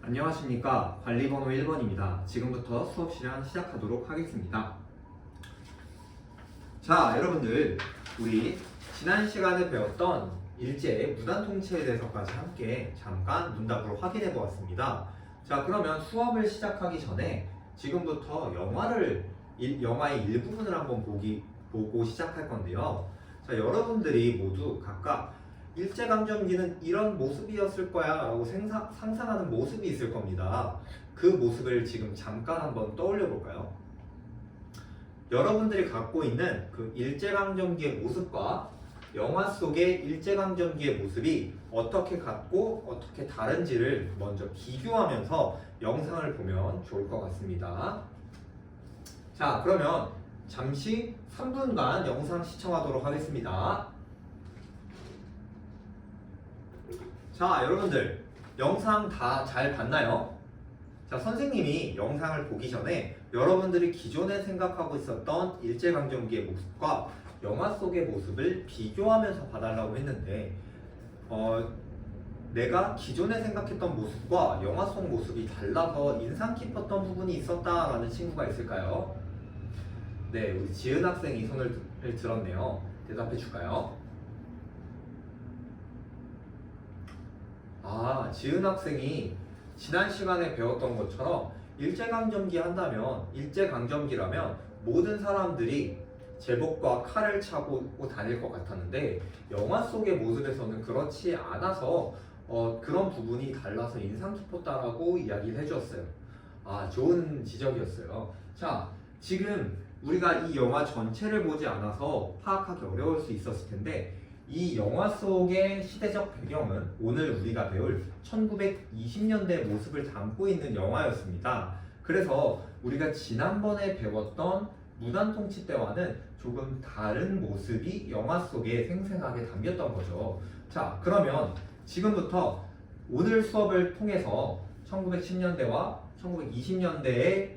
안녕하십니까. 관리번호 1번입니다. 지금부터 수업 시간 시작하도록 하겠습니다. 자, 여러분들, 우리 지난 시간에 배웠던 일제 무단통치에 대해서까지 함께 잠깐 문답으로 확인해 보았습니다. 자, 그러면 수업을 시작하기 전에 지금부터 영화의 일부분을 한번 보고 시작할 건데요. 자, 여러분들이 모두 각각 일제강점기는 이런 모습이었을 거야 라고 상상하는 모습이 있을 겁니다. 그 모습을 지금 잠깐 한번 떠올려 볼까요? 여러분들이 갖고 있는 그 일제강점기의 모습과 영화 속의 일제강점기의 모습이 어떻게 같고 어떻게 다른지를 먼저 비교하면서 영상을 보면 좋을 것 같습니다. 자, 그러면 잠시 3분간 영상 시청하도록 하겠습니다. 자, 여러분들 영상 다 잘 봤나요? 자, 선생님이 영상을 보기 전에 여러분들이 기존에 생각하고 있었던 일제강점기의 모습과 영화 속의 모습을 비교하면서 봐달라고 했는데 내가 기존에 생각했던 모습과 영화 속 모습이 달라서 인상 깊었던 부분이 있었다라는 친구가 있을까요? 네, 우리 지은 학생이 손을 들었네요. 대답해 줄까요? 지은 학생이 지난 시간에 배웠던 것처럼 일제강점기라면 모든 사람들이 제복과 칼을 차고 다닐 것 같았는데 영화 속의 모습에서는 그렇지 않아서 그런 부분이 달라서 인상 깊었다라고 이야기를 해주었어요. 좋은 지적이었어요. 자, 지금 우리가 이 영화 전체를 보지 않아서 파악하기 어려울 수 있었을 텐데 이 영화 속의 시대적 배경은 오늘 우리가 배울 1920년대 모습을 담고 있는 영화였습니다. 그래서 우리가 지난번에 배웠던 무단통치 때와는 조금 다른 모습이 영화 속에 생생하게 담겼던 거죠. 자, 그러면 지금부터 오늘 수업을 통해서 1910년대와 1920년대의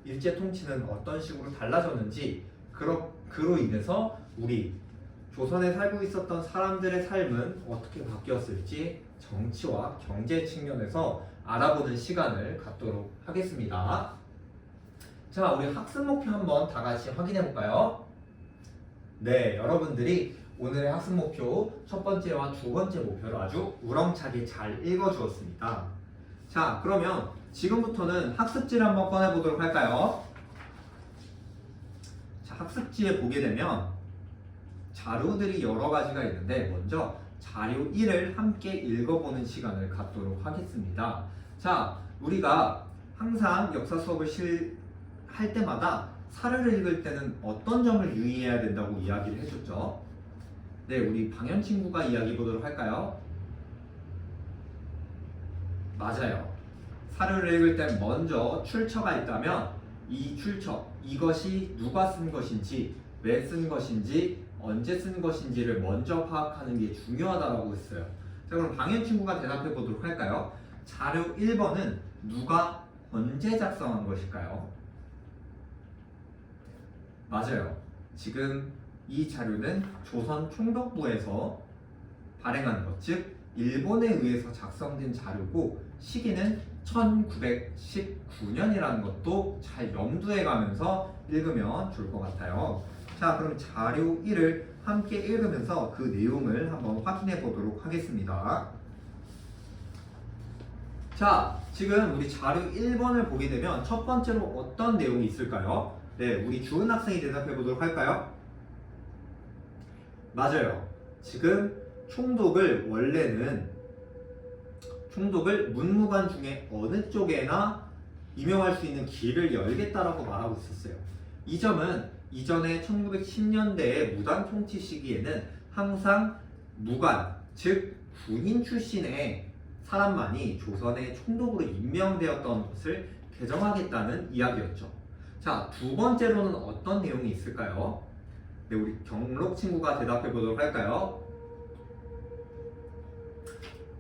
일제통치는 어떤 식으로 달라졌는지 그로 인해서 우리 조선에 살고 있었던 사람들의 삶은 어떻게 바뀌었을지 정치와 경제 측면에서 알아보는 시간을 갖도록 하겠습니다. 자, 우리 학습 목표 한번 다 같이 확인해 볼까요? 네, 여러분들이 오늘의 학습 목표 첫 번째와 두 번째 목표를 아주 우렁차게 잘 읽어 주었습니다. 자, 그러면 지금부터는 학습지를 한번 꺼내 보도록 할까요? 자, 학습지에 보게 되면 자료들이 여러 가지가 있는데 먼저 자료 1을 함께 읽어보는 시간을 갖도록 하겠습니다. 자, 우리가 항상 역사 수업을 할 때마다 사료를 읽을 때는 어떤 점을 유의해야 된다고 이야기를 해줬죠? 네, 우리 방현 친구가 이야기 보도록 할까요? 맞아요. 사료를 읽을 때 먼저 출처가 있다면 이 출처, 이것이 누가 쓴 것인지, 왜 쓴 것인지, 언제 쓴 것인지를 먼저 파악하는 게 중요하다고 했어요. 자, 그럼 방현 친구가 대답해 보도록 할까요? 자료 1번은 누가 언제 작성한 것일까요? 맞아요. 지금 이 자료는 조선 총독부에서 발행한 것, 즉 일본에 의해서 작성된 자료고 시기는 1919년이라는 것도 잘 염두에 가면서 읽으면 좋을 것 같아요. 자, 그럼 자료 1을 함께 읽으면서 그 내용을 한번 확인해 보도록 하겠습니다. 자, 지금 우리 자료 1번을 보게 되면 첫 번째로 어떤 내용이 있을까요? 네, 우리 주은 학생이 대답해 보도록 할까요? 맞아요. 지금 총독을 문무관 중에 어느 쪽에나 임용할 수 있는 길을 열겠다라고 말하고 있었어요. 이 점은 이전에 1910년대의 무단통치 시기에는 항상 무관, 즉 군인 출신의 사람만이 조선의 총독으로 임명되었던 것을 개정하겠다는 이야기였죠. 자, 두 번째로는 어떤 내용이 있을까요? 네, 우리 경록 친구가 대답해 보도록 할까요?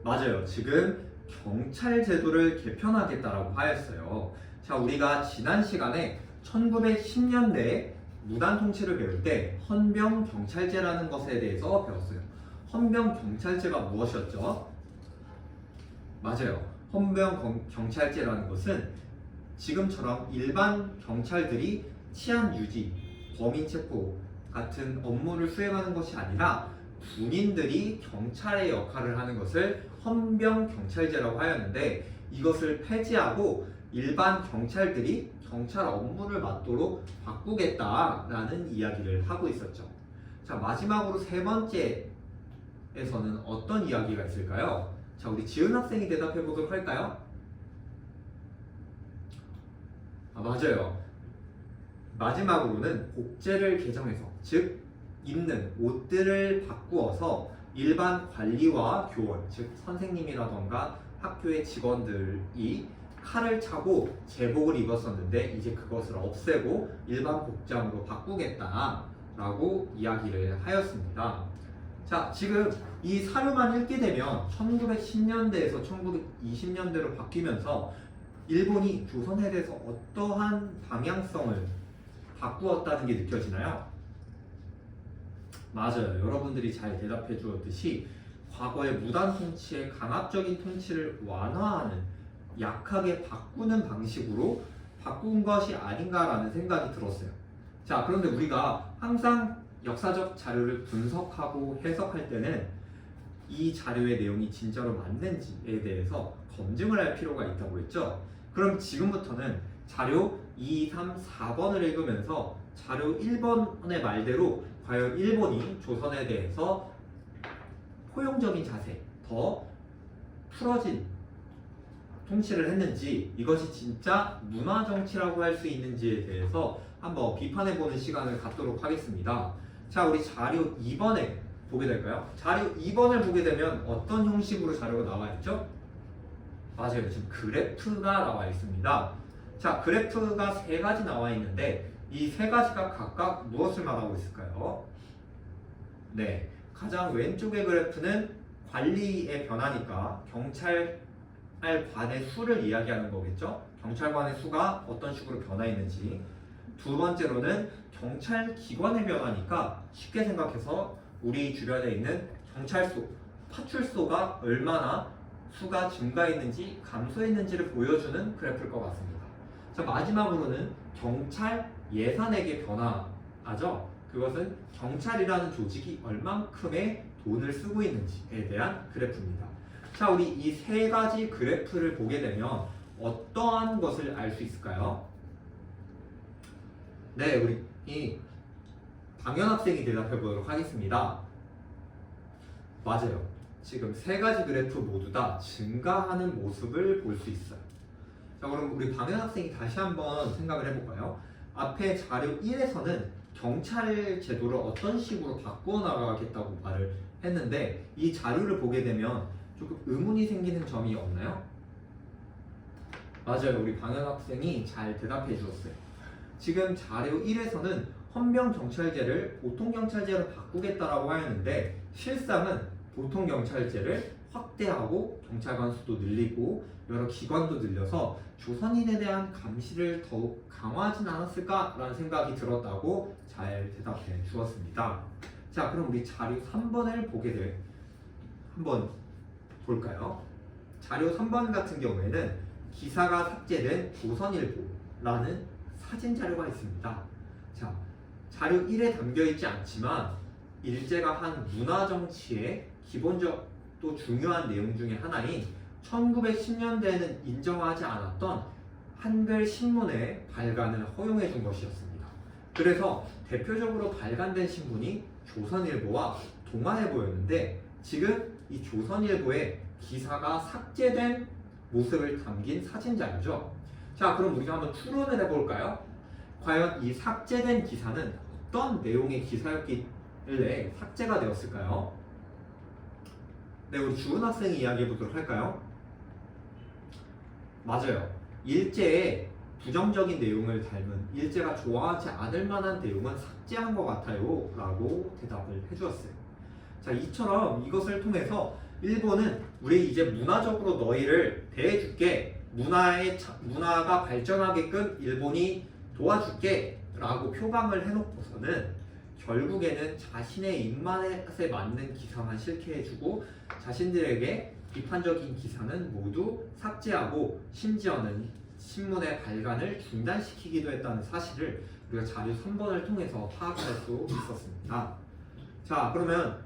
맞아요. 지금 경찰 제도를 개편하겠다라고 하였어요. 자, 우리가 지난 시간에 1910년대 무단통치를 배울 때 헌병경찰제라는 것에 대해서 배웠어요. 헌병경찰제가 무엇이었죠? 맞아요. 헌병 경찰제라는 것은 지금처럼 일반 경찰들이 치안 유지, 범인 체포 같은 업무를 수행하는 것이 아니라 군인들이 경찰의 역할을 하는 것을 헌병 경찰제라고 하였는데, 이것을 폐지하고 일반 경찰들이 경찰 업무를 맡도록 바꾸겠다라는 이야기를 하고 있었죠. 자, 마지막으로 세 번째에서는 어떤 이야기가 있을까요? 자, 우리 지은 학생이 대답해 보도록 할까요? 맞아요. 마지막으로는 복제를 개정해서, 즉 입는 옷들을 바꾸어서 일반 관리와 교원, 즉 선생님이라던가 학교의 직원들이 칼을 차고 제복을 입었었는데 이제 그것을 없애고 일반 복장으로 바꾸겠다라고 이야기를 하였습니다. 자, 지금 이 사료만 읽게 되면 1910년대에서 1920년대로 바뀌면서 일본이 조선에 대해서 어떠한 방향성을 바꾸었다는 게 느껴지나요? 맞아요. 여러분들이 잘 대답해 주었듯이 과거의 무단 통치의 강압적인 통치를 완화하는, 약하게 바꾸는 방식으로 바꾼 것이 아닌가라는 생각이 들었어요. 자, 그런데 우리가 항상 역사적 자료를 분석하고 해석할 때는 이 자료의 내용이 진짜로 맞는지에 대해서 검증을 할 필요가 있다고 했죠. 그럼 지금부터는 자료 2, 3, 4번을 읽으면서 자료 1번의 말대로 과연 일본이 조선에 대해서 포용적인 자세, 더 풀어진 통치를 했는지, 이것이 진짜 문화 정치라고 할 수 있는지에 대해서 한번 비판해보는 시간을 갖도록 하겠습니다. 자, 우리 자료 2번에 보게 될까요? 자료 2번을 보게 되면 어떤 형식으로 자료가 나와 있죠? 맞아요. 지금 그래프가 나와 있습니다. 자, 그래프가 세 가지 나와 있는데 이 세 가지가 각각 무엇을 말하고 있을까요? 네, 가장 왼쪽의 그래프는 관리의 변화니까 경찰관의 수를 이야기하는 거겠죠? 경찰관의 수가 어떤 식으로 변화했는지. 두 번째로는 경찰 기관의 변화니까 쉽게 생각해서 우리 주변에 있는 경찰소, 파출소가 얼마나 수가 증가했는지 감소했는지를 보여주는 그래프일 것 같습니다. 자, 마지막으로는 경찰 예산액의 변화죠. 그것은 경찰이라는 조직이 얼만큼의 돈을 쓰고 있는지에 대한 그래프입니다. 자, 우리 이 세 가지 그래프를 보게 되면 어떠한 것을 알 수 있을까요? 네, 우리 이 당연 학생이 대답해 보도록 하겠습니다. 맞아요. 지금 세 가지 그래프 모두 다 증가하는 모습을 볼 수 있어요. 자, 그럼 우리 방현 학생이 다시 한번 생각을 해볼까요? 앞에 자료 1에서는 경찰 제도를 어떤 식으로 바꾸어 나가겠다고 말을 했는데 이 자료를 보게 되면 조금 의문이 생기는 점이 없나요? 맞아요. 우리 방현 학생이 잘 대답해 주었어요. 지금 자료 1에서는 헌병경찰제를 보통경찰제로 바꾸겠다라고 하였는데 실상은 보통경찰제를 확대하고 경찰관 수도 늘리고 여러 기관도 늘려서 조선인에 대한 감시를 더욱 강화하진 않았을까라는 생각이 들었다고 잘 대답해 주었습니다. 자, 그럼 우리 자료 3번을 한번 볼까요? 자료 3번 같은 경우에는 기사가 삭제된 조선일보라는 사진 자료가 있습니다. 자, 자료 1에 담겨 있지 않지만 일제가 한 문화 정치의 기본적 또 중요한 내용 중에 하나인 1910년대에는 인정하지 않았던 한글 신문의 발간을 허용해 준 것이었습니다. 그래서 대표적으로 발간된 신문이 조선일보와 동아일보였는데 지금 이 조선일보의 기사가 삭제된 모습을 담긴 사진 자료죠. 자, 그럼 우리가 한번 추론을 해볼까요? 과연 이 삭제된 기사는 어떤 내용의 기사였길래 삭제가 되었을까요? 네, 우리 주은 학생이 이야기해 보도록 할까요? 맞아요. 일제의 부정적인 내용을 담은, 일제가 좋아하지 않을 만한 내용은 삭제한 것 같아요 라고 대답을 해주었어요. 자, 이처럼 이것을 통해서 일본은 우리 이제 문화적으로 너희를 대해줄게, 문화가 발전하게끔 일본이 도와줄게 라고 표방을 해놓고서는 결국에는 자신의 입맛에 맞는 기사만 실게해주고 자신들에게 비판적인 기사는 모두 삭제하고 심지어는 신문의 발간을 중단시키기도 했다는 사실을 우리가 자료 3번을 통해서 파악할 수 있었습니다. 자, 그러면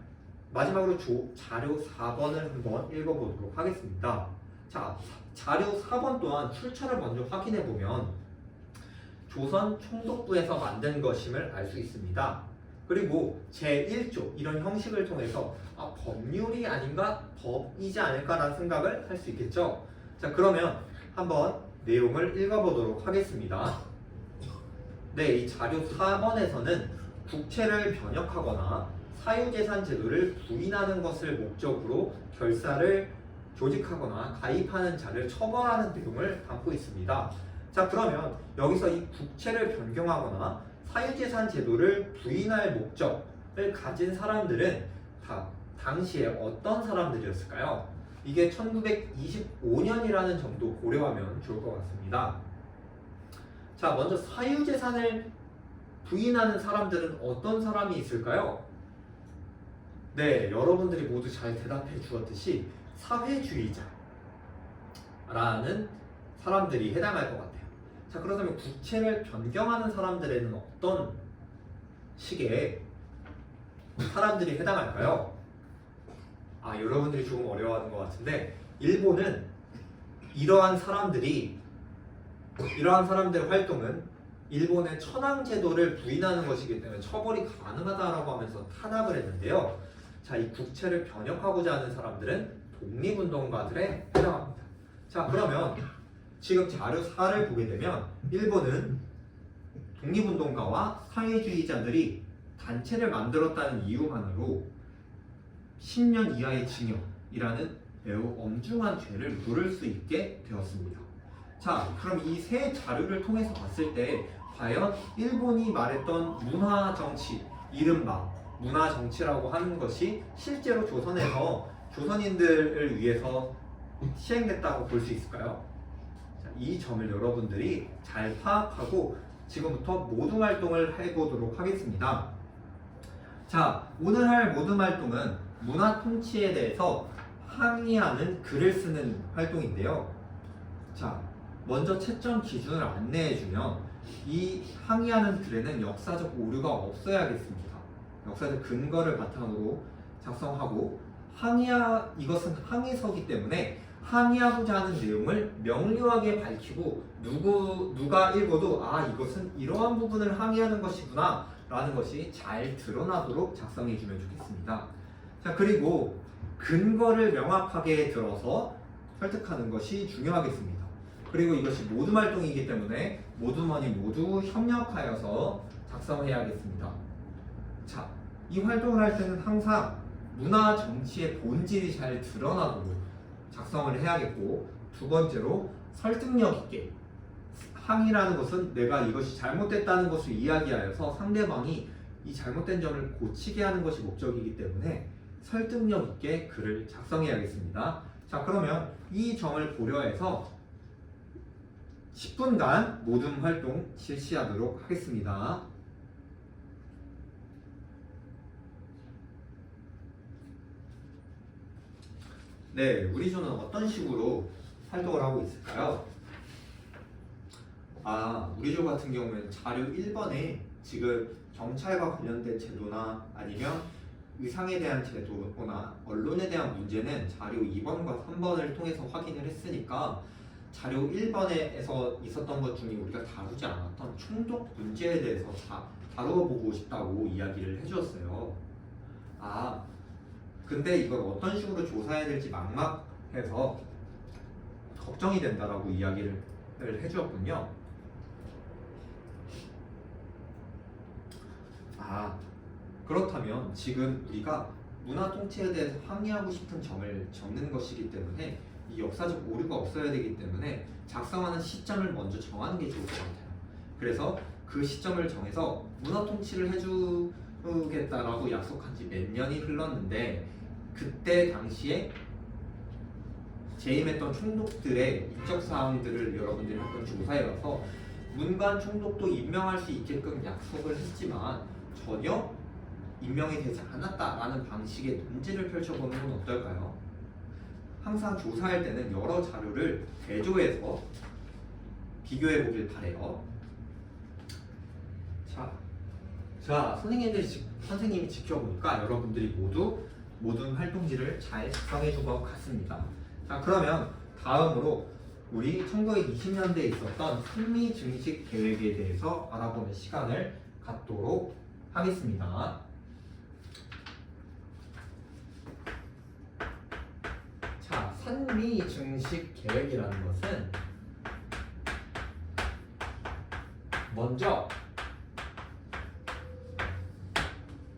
마지막으로 자료 4번을 한번 읽어보도록 하겠습니다. 자, 자료 4번 또한 출처를 먼저 확인해 보면 조선 총독부에서 만든 것임을 알 수 있습니다. 그리고 제1조 이런 형식을 통해서 법률이 아닌가 법이지 않을까라는 생각을 할 수 있겠죠. 자, 그러면 한번 내용을 읽어보도록 하겠습니다. 네, 이 자료 4번에서는 국채를 변역하거나 사유재산 제도를 부인하는 것을 목적으로 결사를 조직하거나 가입하는 자를 처벌하는 내용을 담고 있습니다. 자, 그러면 여기서 이 국채를 변경하거나 사유재산 제도를 부인할 목적을 가진 사람들은 당시에 어떤 사람들이었을까요? 이게 1925년이라는 점도 고려하면 좋을 것 같습니다. 자, 먼저 사유재산을 부인하는 사람들은 어떤 사람이 있을까요? 네, 여러분들이 모두 잘 대답해 주었듯이 사회주의자라는 사람들이 해당할 것 같아요. 자, 그렇다면 국채를 변경하는 사람들에는 어떤 식의 사람들이 해당할까요? 여러분들이 조금 어려워하는 것 같은데 일본은 이러한 사람들의 활동은 일본의 천황제도를 부인하는 것이기 때문에 처벌이 가능하다라고 하면서 탄압을 했는데요. 자, 이 국채를 변역하고자 하는 사람들은 독립운동가들에 해당합니다. 자, 그러면 지금 자료 4를 보게 되면 일본은 독립운동가와 사회주의자들이 단체를 만들었다는 이유만으로 10년 이하의 징역이라는 매우 엄중한 죄를 물을 수 있게 되었습니다. 자, 그럼 이 세 자료를 통해서 봤을 때 과연 일본이 말했던 문화정치, 이른바 문화정치라고 하는 것이 실제로 조선에서 조선인들을 위해서 시행됐다고 볼 수 있을까요? 자, 이 점을 여러분들이 잘 파악하고 지금부터 모둠 활동을 해보도록 하겠습니다. 자, 오늘 할 모둠 활동은 문화 통치에 대해서 항의하는 글을 쓰는 활동인데요. 자, 먼저 채점 기준을 안내해주면 이 항의하는 글에는 역사적 오류가 없어야겠습니다. 역사적 근거를 바탕으로 작성하고 이것은 항의서기 때문에 항의하고자 하는 내용을 명료하게 밝히고 누가 읽어도 이것은 이러한 부분을 항의하는 것이구나 라는 것이 잘 드러나도록 작성해주면 좋겠습니다. 자, 그리고 근거를 명확하게 들어서 설득하는 것이 중요하겠습니다. 그리고 이것이 모둠 활동이기 때문에 모둠원이 모두 협력하여서 작성해야겠습니다. 자, 이 활동을 할 때는 항상 문화 정치의 본질이 잘 드러나도록 작성을 해야겠고, 두 번째로 설득력 있게, 항의라는 것은 내가 이것이 잘못됐다는 것을 이야기하여서 상대방이 이 잘못된 점을 고치게 하는 것이 목적이기 때문에 설득력 있게 글을 작성해야겠습니다. 자, 그러면 이 점을 고려해서 10분간 모둠 활동 실시하도록 하겠습니다. 네, 우리 조는 어떤 식으로 활동을 하고 있을까요? 우리 조 같은 경우에는 자료 1번에 지금 경찰과 관련된 제도나 아니면 의상에 대한 제도나 언론에 대한 문제는 자료 2번과 3번을 통해서 확인을 했으니까 자료 1번에서 있었던 것 중에 우리가 다루지 않았던 총독 문제에 대해서 다뤄보고 싶다고 이야기를 해주었어요. 근데 이걸 어떤 식으로 조사해야 될지 막막해서 걱정이 된다라고 이야기를 해주었군요. 그렇다면 지금 우리가 문화 통치에 대해서 항의하고 싶은 점을 적는 것이기 때문에 이 역사적 오류가 없어야 되기 때문에 작성하는 시점을 먼저 정하는 게 좋을 것 같아요. 그래서 그 시점을 정해서 문화 통치를 해주겠다라고 약속한 지 몇 년이 흘렀는데 그때 당시에 재임했던 총독들의 인적 사항들을 여러분들이 한번 조사해봐서 문관 총독도 임명할 수 있게끔 약속을 했지만 전혀 임명이 되지 않았다라는 방식의 논지를 펼쳐보는 건 어떨까요? 항상 조사할 때는 여러 자료를 대조해서 비교해 보길 바래요. 자, 선생님이 지켜보니까 여러분들이 모든 활동지를 잘 작성해 준 것 같습니다. 자, 그러면 다음으로 우리 1920년대에 있었던 산미 증식 계획에 대해서 알아보는 시간을 갖도록 하겠습니다. 자, 산미 증식 계획이라는 것은 먼저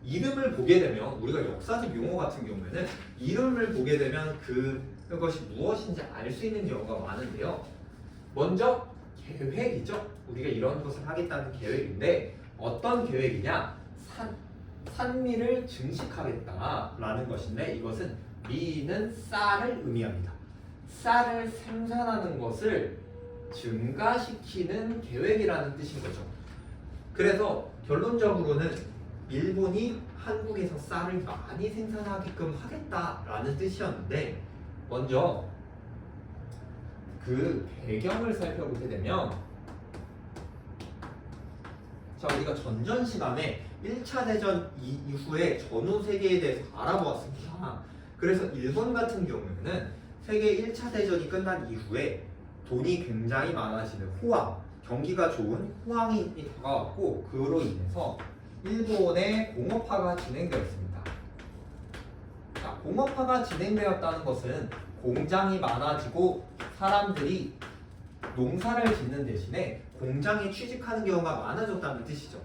이름을 보게 되면 우리가 역사적 용어 같은 경우에는 이름을 보게 되면 그것이 무엇인지 알 수 있는 경우가 많은데요. 먼저 계획이죠. 우리가 이런 것을 하겠다는 계획인데 어떤 계획이냐? 산미를 증식하겠다라는 것인데 이것은 미는 쌀을 의미합니다. 쌀을 생산하는 것을 증가시키는 계획이라는 뜻인 거죠. 그래서 결론적으로는 일본이 한국에서 쌀을 많이 생산하게끔 하겠다라는 뜻이었는데 먼저 그 배경을 살펴보게 되면 자, 우리가 전전 시간에 1차 대전 이후에 전후 세계에 대해서 알아보았습니다. 그래서 일본 같은 경우에는 세계 1차 대전이 끝난 이후에 돈이 굉장히 많아지는 호황, 경기가 좋은 호황이 다가왔고 그로 인해서 일본의 공업화가 진행되었습니다. 자, 공업화가 진행되었다는 것은 공장이 많아지고 사람들이 농사를 짓는 대신에 공장에 취직하는 경우가 많아졌다는 뜻이죠.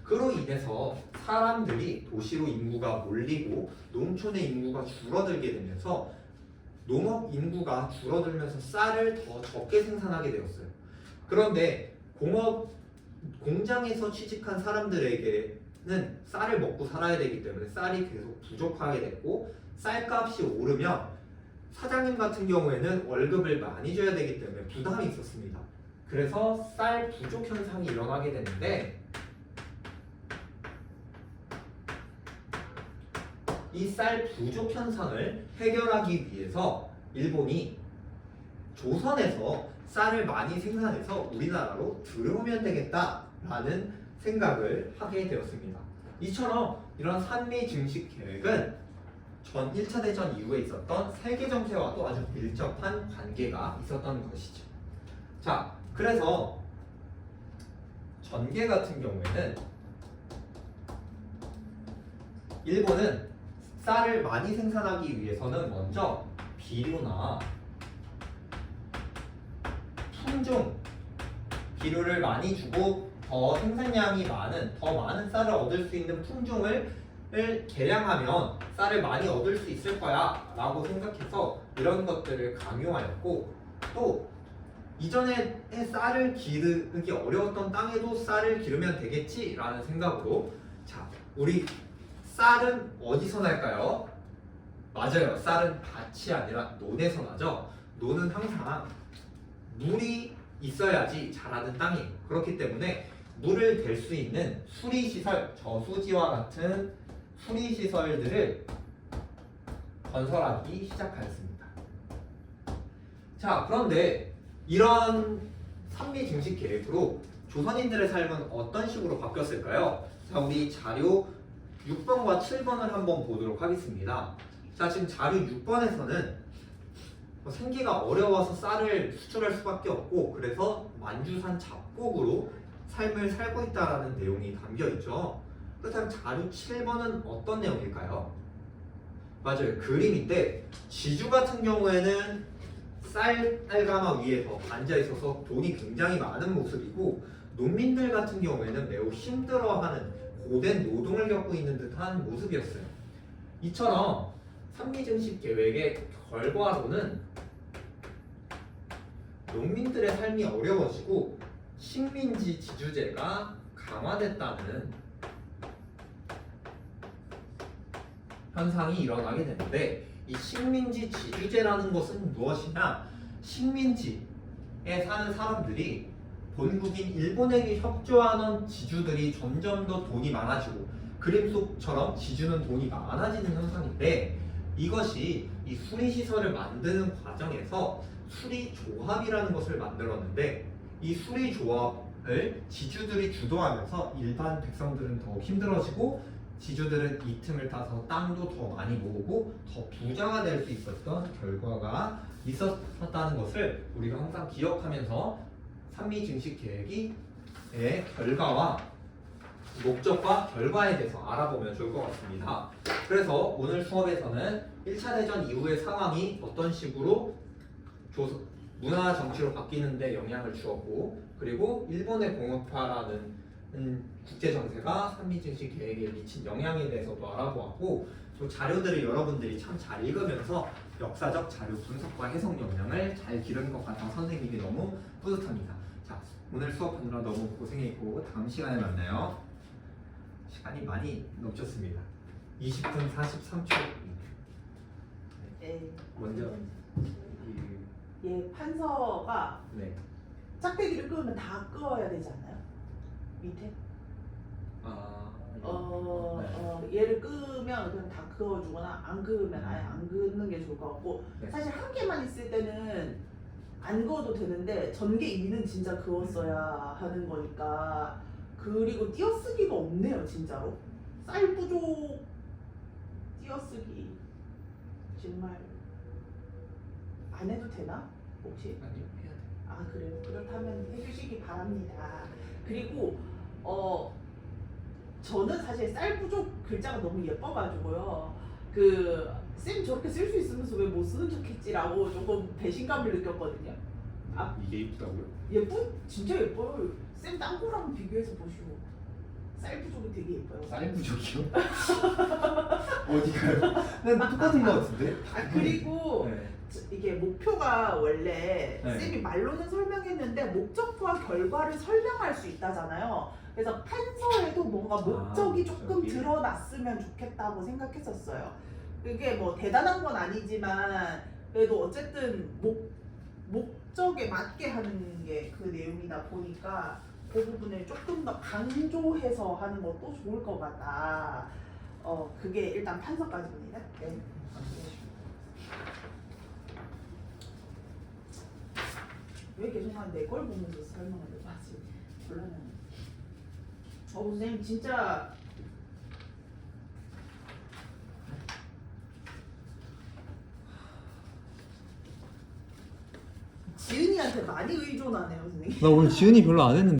그로 인해서 사람들이 도시로 인구가 몰리고 농촌의 인구가 줄어들게 되면서 농업 인구가 줄어들면서 쌀을 더 적게 생산하게 되었어요. 그런데 공장에서 취직한 사람들에게는 쌀을 먹고 살아야 되기 때문에 쌀이 계속 부족하게 됐고 쌀값이 오르면 사장님 같은 경우에는 월급을 많이 줘야 되기 때문에 부담이 있었습니다. 그래서 쌀 부족 현상이 일어나게 되는데 이 쌀 부족 현상을 해결하기 위해서 일본이 조선에서 쌀을 많이 생산해서 우리나라로 들어오면 되겠다라는 생각을 하게 되었습니다. 이처럼 이런 산미 증식 계획은 전 1차 대전 이후에 있었던 세계 정세와도 아주 밀접한 관계가 있었던 것이죠. 자, 그래서 전개 같은 경우에는 일본은 쌀을 많이 생산하기 위해서는 먼저 비료나 품종, 비료를 많이 주고 더 생산량이 더 많은 쌀을 얻을 수 있는 품종을 개량하면 쌀을 많이 얻을 수 있을 거야 라고 생각해서 이런 것들을 강요하였고 또 이전에 쌀을 기르기 어려웠던 땅에도 쌀을 기르면 되겠지 라는 생각으로 자, 우리 쌀은 어디서 날까요? 맞아요. 쌀은 밭이 아니라 논에서 나죠. 논은 항상 물이 있어야지 자라는 땅이에요. 그렇기 때문에 물을 댈 수 있는 수리시설, 저수지와 같은 수리시설들을 건설하기 시작하였습니다. 자, 그런데 이런 산미 증식 계획으로 조선인들의 삶은 어떤 식으로 바뀌었을까요? 자, 우리 자료 6번과 7번을 한번 보도록 하겠습니다. 자, 지금 자료 6번에서는 생계가 어려워서 쌀을 수출할 수밖에 없고 그래서 만주산 잡곡으로 삶을 살고 있다는 내용이 담겨 있죠. 그렇다면 자료 7번은 어떤 내용일까요? 맞아요. 그림인데 지주 같은 경우에는 쌀가마 위에서 앉아 있어서 돈이 굉장히 많은 모습이고 농민들 같은 경우에는 매우 힘들어하는 고된 노동을 겪고 있는 듯한 모습이었어요. 이처럼 산미증식 계획의 결과로는 농민들의 삶이 어려워지고 식민지 지주제가 강화됐다는 현상이 일어나게 되는데 이 식민지 지주제라는 것은 무엇이냐? 식민지에 사는 사람들이 본국인 일본에게 협조하는 지주들이 점점 더 돈이 많아지고 그림 속처럼 지주는 돈이 많아지는 현상인데 이것이 이 수리시설을 만드는 과정에서 수리조합이라는 것을 만들었는데 이 수리조합을 지주들이 주도하면서 일반 백성들은 더욱 힘들어지고 지주들은 이 틈을 타서 땅도 더 많이 모으고 더 부자가 될 수 있었던 결과가 있었다는 것을 우리가 항상 기억하면서 산미증식계획의 결과와 목적과 결과에 대해서 알아보면 좋을 것 같습니다. 그래서 오늘 수업에서는 1차 대전 이후의 상황이 어떤 식으로 문화 정치로 바뀌는데 영향을 주었고 그리고 일본의 공업화라는 국제 정세가 산미증식 계획에 미친 영향에 대해서도 알아보았고 또 자료들을 여러분들이 참 잘 읽으면서 역사적 자료 분석과 해석 역량을 잘 기른 것 같아 선생님이 너무 뿌듯합니다. 자, 오늘 수업하느라 너무 고생했고 다음 시간에 만나요. 시간이 많이 넘쳤습니다. 20분 43초. 네. 먼저 예, 판서가 네. 짝대기를 끄면 다 끄어야 되지 않나요? 밑에? 얘를 끄면 그냥 다 그어주거나 안 그으면 아예 안 긋는 게 좋을 것 같고 네. 사실 한 개만 있을 때는 안 그어도 되는데 전개 2는 진짜 그었어야 하는 거니까 그리고 띄어쓰기가 없네요 진짜로 쌀 부족 띄어쓰기 정말 안 해도 되나? 혹시? 아니요, 해야 돼. 아 그래요? 그렇다면 해주시기 바랍니다. 그리고 저는 사실 쌀 부족 글자가 너무 예뻐가지고요. 쌤 저렇게 쓸 수 있으면서 왜 못 쓰는 척했지라고 조금 배신감을 느꼈거든요. 아 이게 이쁘다고요? 진짜 예뻐요. 쌤 딴 거랑 비교해서 보시고 쌀 부족이 되게 예뻐요. 쌀 부족이요? 어디가요? 난 똑같은 거 같은데? 아 그리고 네. 이게 목표가 원래 네. 쌤이 말로는 설명했는데 목적과 결과를 설명할 수 있다잖아요. 그래서 판서에도 뭔가 목적이 조금 목적이. 드러났으면 좋겠다고 생각했었어요. 그게 뭐 대단한 건 아니지만 그래도 어쨌든 목적에 맞게 하는 게 그 내용이다 보니까 그 부분을 조금 더 강조해서 하는 것도 좋을 것 같다. 그게 일단 판서까지입니다. 네. 왜 계속 내 걸 보면서 설명을 하지? 곤란하네. 선생님 진짜 지은이한테 많이 의존하네요, 선생님. 나 오늘 지은이 별로 안 했는데.